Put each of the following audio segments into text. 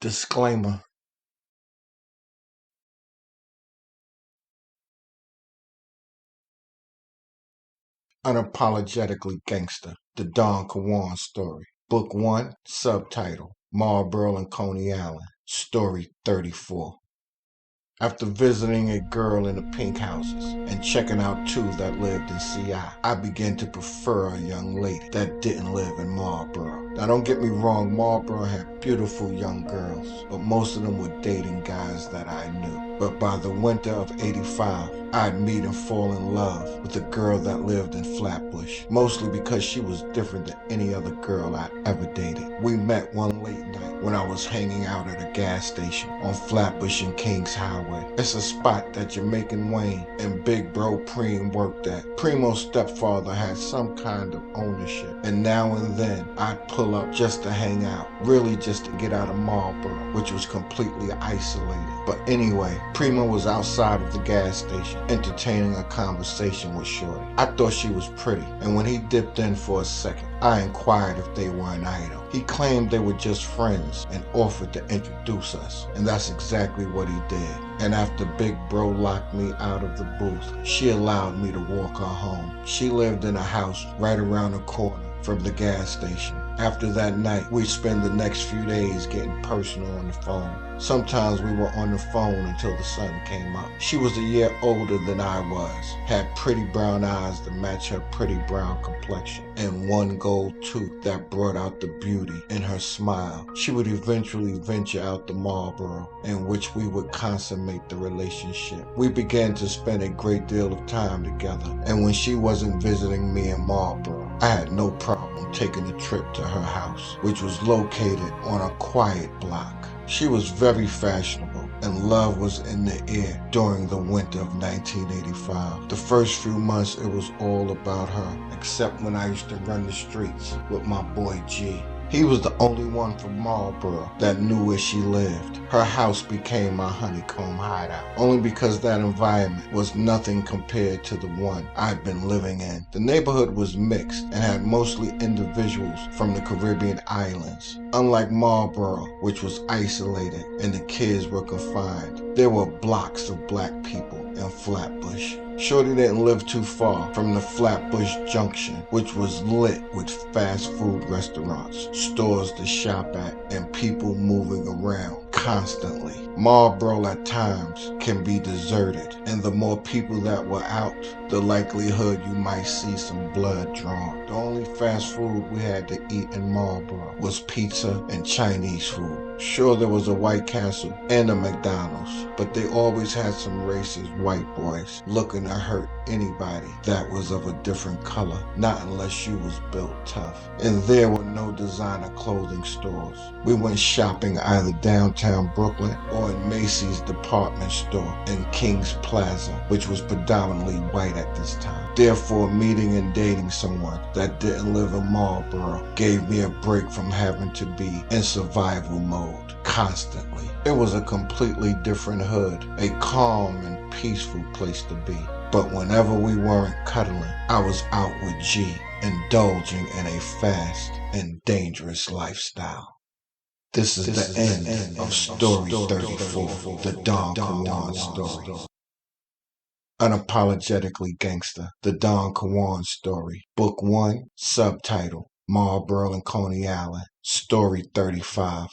Disclaimer. Unapologetically Gangster, the Don Kawand story. Book 1, subtitle, Marlboro and Coney Island, Story 34. After visiting a girl in the pink houses and checking out two that lived in CI, I began to prefer a young lady that didn't live in Marlboro. Now don't get me wrong, Marlboro had beautiful young girls, but most of them were dating guys that I knew. But by the winter of '85, I'd meet and fall in love with a girl that lived in Flatbush, mostly because she was different than any other girl I'd ever dated. We met one late night when I was hanging out at a gas station on Flatbush and Kings Highway. It's a spot that Jamaican Wayne and Big Bro Preem worked at. Primo's stepfather had some kind of ownership, and now and then I'd pull up just to hang out, really just to get out of Marlboro, which was completely isolated. But anyway, Primo was outside of the gas station, entertaining a conversation with Shorty. I thought she was pretty, and when he dipped in for a second, I inquired if they were an idol. He claimed they were just friends and offered to introduce us, and that's exactly what he did. And after Big Bro locked me out of the booth, she allowed me to walk her home. She lived in a house right around the corner from the gas station. After that night, we'd spend the next few days getting personal on the phone. Sometimes we were on the phone until the sun came up. She was a year older than I was, had pretty brown eyes that matched her pretty brown complexion, and one gold tooth that brought out the beauty in her smile. She would eventually venture out to Marlboro, in which we would consummate the relationship. We began to spend a great deal of time together, and when she wasn't visiting me in Marlboro, I had no problem taking a trip to her house, which was located on a quiet block. She was very fashionable, and love was in the air during the winter of 1985. The first few months, it was all about her, except when I used to run the streets with my boy G. He was the only one from Marlboro that knew where she lived. Her house became my honeycomb hideout, only because that environment was nothing compared to the one I'd been living in. The neighborhood was mixed and had mostly individuals from the Caribbean islands. Unlike Marlboro, which was isolated and the kids were confined, there were blocks of black people in Flatbush. Shorty didn't live too far from the Flatbush Junction, which was lit with fast food restaurants, stores to shop at, and people moving around constantly. Marlboro at times can be deserted, and the more people that were out, the likelihood you might see some blood drawn. The only fast food we had to eat in Marlboro was pizza and Chinese food. Sure, there was a White Castle and a McDonald's, but they always had some racist white boys looking to hurt anybody that was of a different color, not unless you was built tough. And there were no designer clothing stores. We went shopping either downtown Brooklyn or in Macy's department store in Kings Plaza, which was predominantly white at this time. Therefore, meeting and dating someone that didn't live in Marlboro gave me a break from having to be in survival mode constantly. It was a completely different hood, a calm and peaceful place to be. But whenever we weren't cuddling, I was out with G, indulging in a fast and dangerous lifestyle. This is the end of Story 34, the Don Kawand story. Unapologetically Gangster, the Don Kawand story. Book 1, subtitle, Marlboro and Coney Island, Story 35.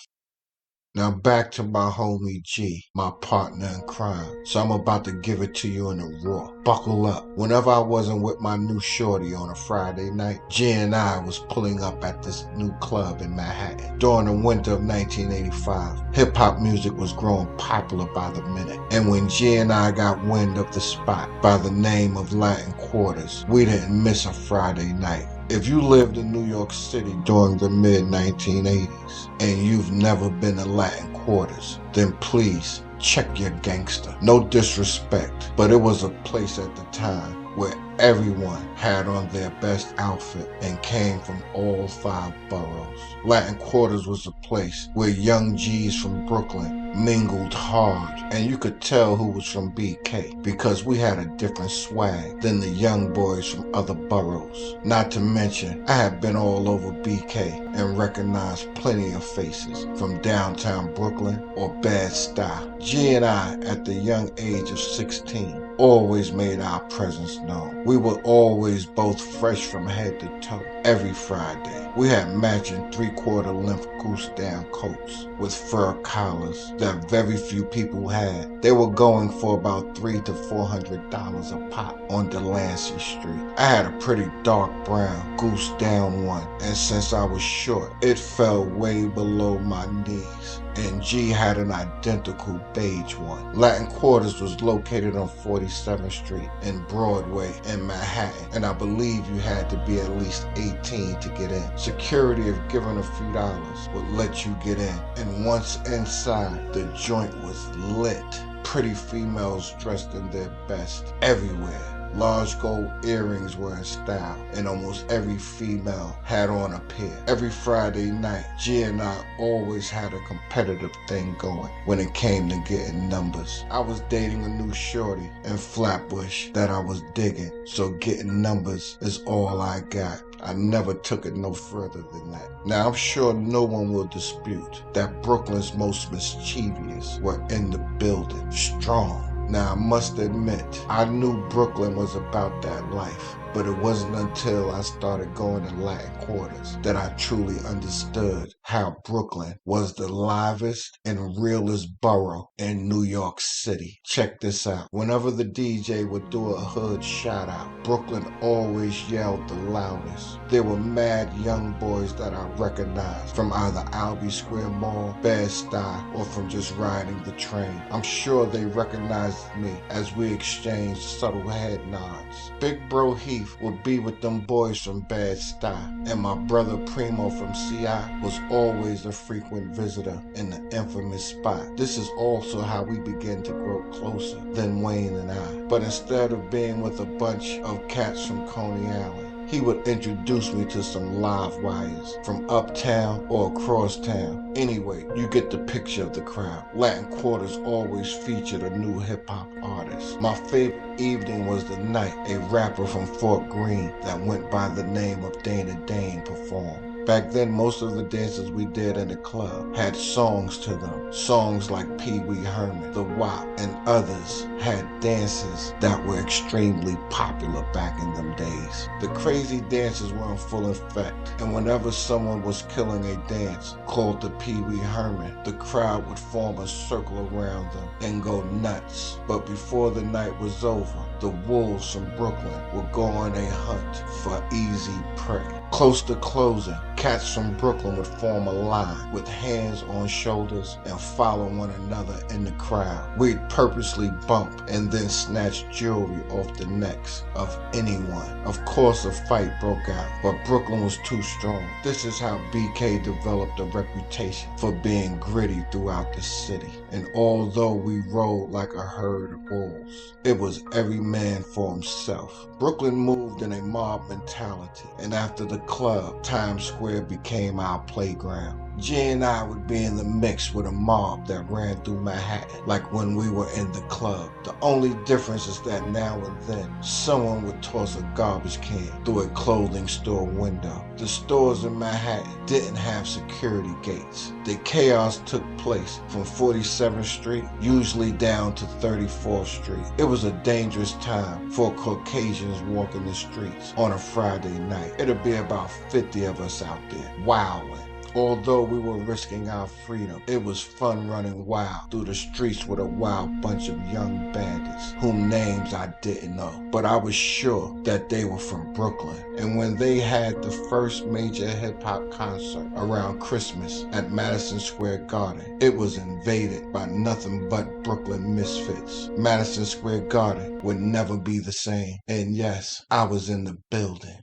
Now back to my homie G, my partner in crime. So I'm about to give it to you in the raw. Buckle up. Whenever I wasn't with my new shorty on a Friday night, G and I was pulling up at this new club in Manhattan. During the winter of 1985, hip-hop music was growing popular by the minute. And when G and I got wind of the spot by the name of Latin Quarters, we didn't miss a Friday night. If you lived in New York City during the mid-1980s and you've never been to Latin Quarters, then please check your gangster. No disrespect, but it was a place at the time where Everyone had on their best outfit and came from all 5 boroughs. Latin Quarters was a place where young G's from Brooklyn mingled hard, and you could tell who was from BK because we had a different swag than the young boys from other boroughs. Not to mention, I had been all over BK and recognized plenty of faces from downtown Brooklyn or Bed-Stuy. G and I, at the young age of 16, always made our presence known. We were always both fresh from head to toe. Every Friday, we had matching 3/4 length goose down coats with fur collars that very few people had. They were going for about $300 to $400 a pop on Delancey Street. I had a pretty dark brown goose down one, and since I was short, it fell way below my knees. And G had an identical beige one. Latin Quarters was located on 47th Street and Broadway in Manhattan, and I believe you had to be at least 18 to get in. Security, if given a few dollars, would let you get in, and once inside, the joint was lit. Pretty females dressed in their best everywhere. Large gold earrings were in style, and almost every female had on a pair. Every Friday night, G and I always had a competitive thing going when it came to getting numbers. I was dating a new shorty in Flatbush that I was digging, so getting numbers is all I got. I never took it no further than that. Now, I'm sure no one will dispute that Brooklyn's most mischievous were in the building, strong. Now, I must admit, I knew Brooklyn was about that life, but it wasn't until I started going to Latin Quarters that I truly understood how Brooklyn was the livest and realest borough in New York City. Check this out. Whenever the DJ would do a hood shout out, Brooklyn always yelled the loudest. There were mad young boys that I recognized from either Albee Square Mall, Bed-Stuy, or from just riding the train. I'm sure they recognized me as we exchanged subtle head nods. Big Bro Heath would be with them boys from Bed-Stuy, and my brother Primo from CI was always a frequent visitor in the infamous spot. This is also how we began to grow closer than Wayne and I. But instead of being with a bunch of cats from Coney Island, he would introduce me to some live wires from uptown or across town. Anyway, you get the picture of the crowd. Latin Quarters always featured a new hip-hop artist. My favorite evening was the night a rapper from Fort Greene that went by the name of Dana Dane performed. Back then, most of the dances we did in the club had songs to them. Songs like Pee Wee Herman, The WAP, and others had dances that were extremely popular back in them days. The crazy dances were in full effect, and whenever someone was killing a dance called the Pee Wee Herman, the crowd would form a circle around them and go nuts. But before the night was over, the wolves from Brooklyn would go on a hunt for easy prey. Close to closing, cats from Brooklyn would form a line with hands on shoulders and follow one another in the crowd. We'd purposely bump and then snatch jewelry off the necks of anyone. Of course, a fight broke out, but Brooklyn was too strong. This is how BK developed a reputation for being gritty throughout the city. And although we rode like a herd of wolves, it was every man for himself. Brooklyn moved in a mob mentality, and after the club, Times Square became our playground. G and I would be in the mix with a mob that ran through Manhattan like when we were in the club. The only difference is that now and then, someone would toss a garbage can through a clothing store window. The stores in Manhattan didn't have security gates. The chaos took place from 47th Street, usually down to 34th Street. It was a dangerous time for Caucasians walking the streets on a Friday night. It'd be about 50 of us out there, wilding. Although we were risking our freedom, it was fun running wild through the streets with a wild bunch of young bandits whom names I didn't know. But I was sure that they were from Brooklyn. And when they had the first major hip-hop concert around Christmas at Madison Square Garden, it was invaded by nothing but Brooklyn misfits. Madison Square Garden would never be the same. And yes, I was in the building.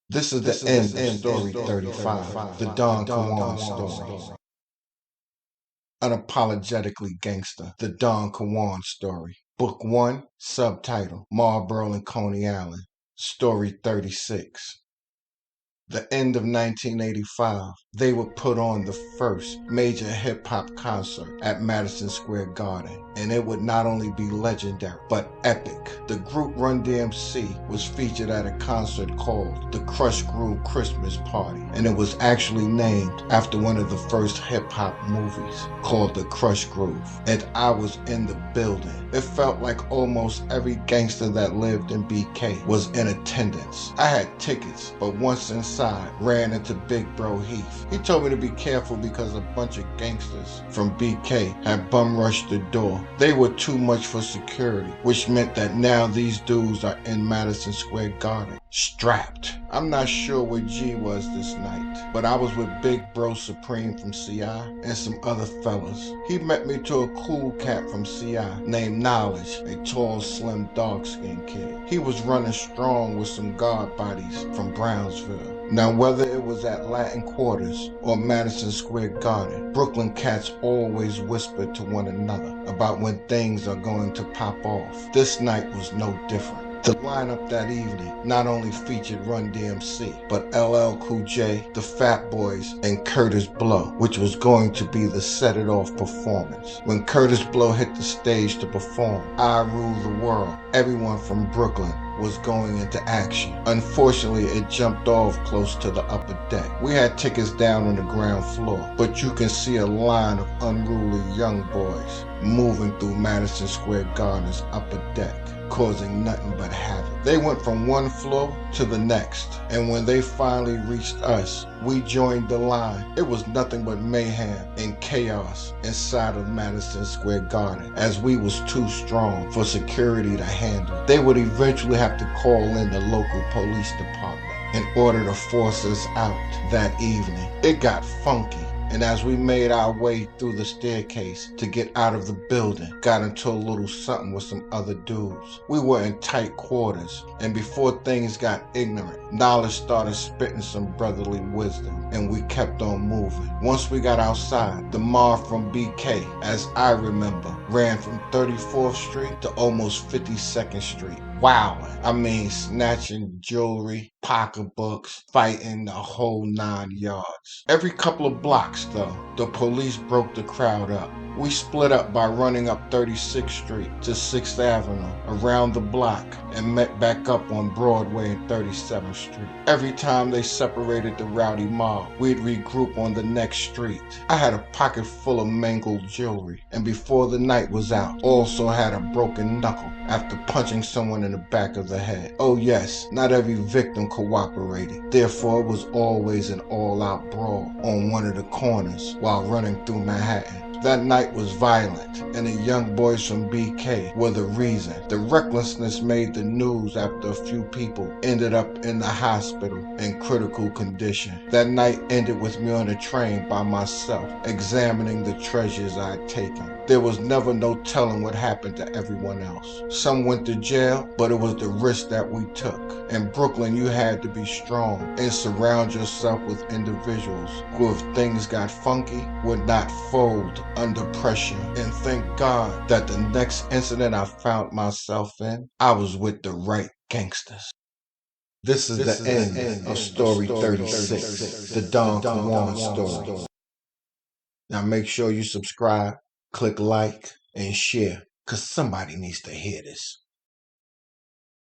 This is the end of story 35, the Don Kawand story. Unapologetically Gangster, the Don Kawand story. Book 1, subtitle, Marlboro and Coney Island. Story 36. The end of 1985, they would put on the first major hip-hop concert at Madison Square Garden, and it would not only be legendary, but epic. The group Run DMC was featured at a concert called the Krush Groove Christmas Party, and it was actually named after one of the first hip-hop movies called The Krush Groove, and I was in the building. It felt like almost every gangster that lived in BK was in attendance. I had tickets, but once inside, ran into Big Bro Heath. He told me to be careful because a bunch of gangsters from BK had bum rushed the door. They were too much for security, which meant that now these dudes are in Madison Square Garden, strapped. I'm not sure where G was this night, but I was with Big Bro Supreme from CI and some other fellas. He met me to a cool cat from CI named Knowledge, a tall, slim, dark-skinned kid. He was running strong with some guard bodies from Brownsville. Now, whether it was at Latin Quarters or Madison Square Garden, Brooklyn cats always whispered to one another about when things are going to pop off. This night was no different. The lineup that evening not only featured Run DMC, but LL Cool J, the Fat Boys, and Curtis Blow, which was going to be the Set It Off performance. When Curtis Blow hit the stage to perform I Rule the World, everyone from Brooklyn was going into action. Unfortunately, it jumped off close to the upper deck. We had tickets down on the ground floor, but you can see a line of unruly young boys moving through Madison Square Garden's upper deck, causing nothing but havoc. They went from one floor to the next, and when they finally reached us, we joined the line. It was nothing but mayhem and chaos inside of Madison Square Garden, as we was too strong for security to handle. They would eventually have to call in the local police department in order to force us out that evening. It got funky. And as we made our way through the staircase to get out of the building, got into a little something with some other dudes. We were in tight quarters, and before things got ignorant, Knowledge started spitting some brotherly wisdom, and we kept on moving. Once we got outside, the mob from BK, as I remember, ran from 34th Street to almost 52nd Street. Wowing. I mean, snatching jewelry, pocketbooks, fighting the whole 9 yards. Every couple of blocks, though, the police broke the crowd up. We split up by running up 36th Street to 6th Avenue, around the block, and met back up on Broadway and 37th Street. Every time they separated the rowdy mob, we'd regroup on the next street. I had a pocket full of mangled jewelry, and before the night was out, also had a broken knuckle after punching someone in the back of the head. Oh yes, not every victim cooperated. Therefore, it was always an all-out brawl on one of the corners while running through Manhattan. That night was violent, and the young boys from BK were the reason. The recklessness made the news after a few people ended up in the hospital in critical condition. That night ended with me on a train by myself, examining the treasures I had taken. There was never no telling what happened to everyone else. Some went to jail, but it was the risk that we took. In Brooklyn, you had to be strong and surround yourself with individuals who, if things got funky, would not fold under pressure. And thank God that the next incident I found myself in, I was with the right gangsters. This is the end of Story 36, the Don Kawand story. Now make sure you subscribe, click like, and share, because somebody needs to hear this.